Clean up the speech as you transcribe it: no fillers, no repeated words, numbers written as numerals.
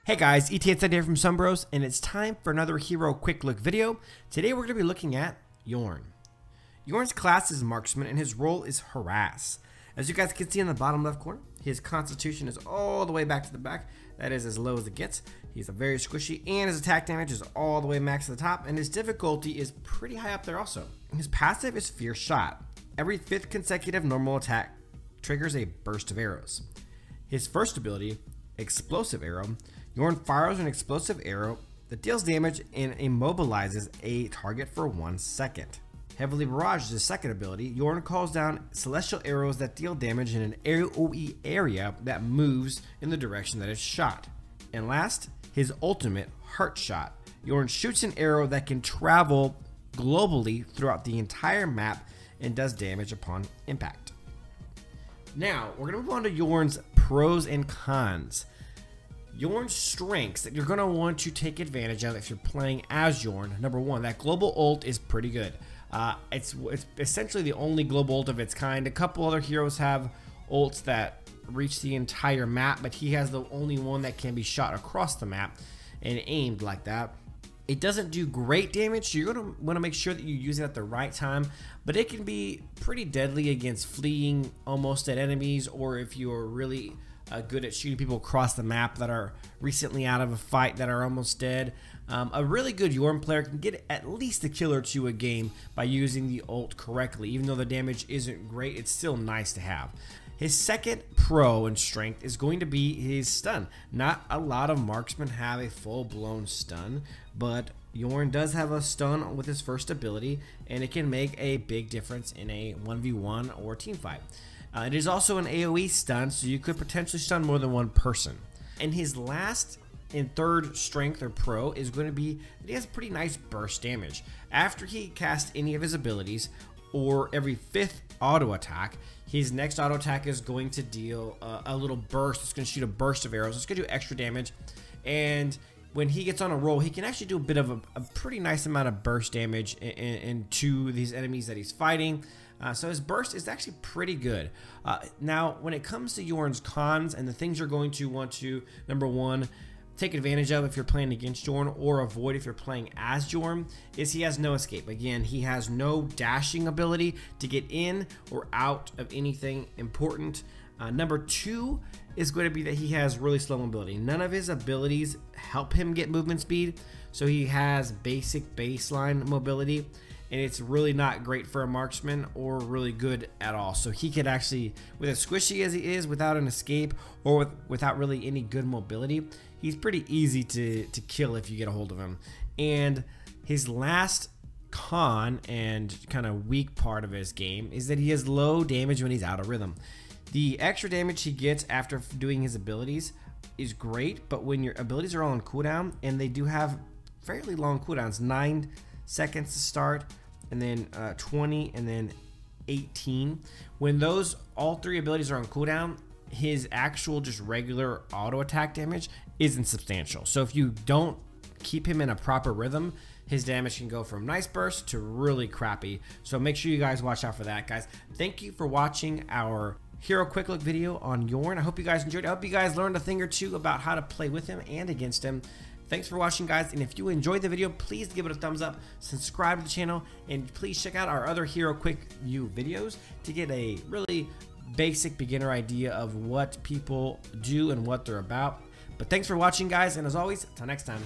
Hey guys, ETN here from Sunbros, and it's time for another hero quick look video. Today we're going to be looking at Yorn. Yorn's class is Marksman and his role is Harass. As you guys can see in the bottom left corner, his constitution is all the way back to the back. That is as low as it gets. He's a very squishy, and his attack damage is all the way max to the top, and his difficulty is pretty high up there also. His passive is Fierce Shot. Every 5th consecutive normal attack triggers a burst of arrows. His first ability, Explosive Arrow. Yorn fires an explosive arrow that deals damage and immobilizes a target for 1 second. Heavily Barrage is his second ability. Yorn calls down celestial arrows that deal damage in an AoE area that moves in the direction that it's shot. And last, his ultimate, Heart Shot. Yorn shoots an arrow that can travel globally throughout the entire map and does damage upon impact. Now, we're going to move on to Yorn's pros and cons. Yorn's strengths that you're going to want to take advantage of if you're playing as Yorn. Number one, that global ult is pretty good. It's essentially the only global ult of its kind. A couple other heroes have ults that reach the entire map, but he has the only one that can be shot across the map and aimed like that. It doesn't do great damage, so you're going to want to make sure that you use it at the right time, but it can be pretty deadly against fleeing almost dead enemies, or if you are really good at shooting people across the map that are recently out of a fight that are almost dead. A really good Yorn player can get at least a kill or two a game by using the ult correctly. Even though the damage isn't great, it's still nice to have. His second pro and strength is going to be his stun. Not a lot of marksmen have a full-blown stun, but Yorn does have a stun with his first ability, and it can make a big difference in a 1v1 or team fight. It is also an AoE stun, so you could potentially stun more than one person. And his last and third strength or pro is going to be that he has pretty nice burst damage. After he casts any of his abilities, or every 5th auto attack, his next auto attack is going to deal a little burst. It's going to shoot a burst of arrows. It's going to do extra damage, and when he gets on a roll, he can actually do a bit of a pretty nice amount of burst damage into these enemies that he's fighting. So his burst is actually pretty good. Now, when it comes to Yorn's cons and the things you're going to want to, number one, take advantage of if you're playing against Yorn, or avoid if you're playing as Yorn, is he has no escape. Again, he has no dashing ability to get in or out of anything important. Number two is going to be that he has really slow mobility. None of his abilities help him get movement speed, so he has basic baseline mobility, and it's really not great for a marksman or really good at all. So he could actually, with as squishy as he is, without an escape or without really any good mobility, he's pretty easy to kill if you get a hold of him. And his last con and kind of weak part of his game is that he has low damage when he's out of rhythm. The extra damage he gets after doing his abilities is great, but when your abilities are all on cooldown, and they do have fairly long cooldowns, 9 seconds to start, and then 20, and then 18. When those all 3 abilities are on cooldown, his actual just regular auto attack damage isn't substantial. So if you don't keep him in a proper rhythm, his damage can go from nice burst to really crappy. So make sure you guys watch out for that, guys. Thank you for watching our hero quick look video on Yorn. I hope you guys enjoyed it. I hope you guys learned a thing or two about how to play with him and against him. Thanks for watching, guys, and if you enjoyed the video, please give it a thumbs up, subscribe to the channel, and please check out our other hero quick view videos to get a really basic beginner idea of what people do and what they're about. But thanks for watching, guys, and as always, until next time.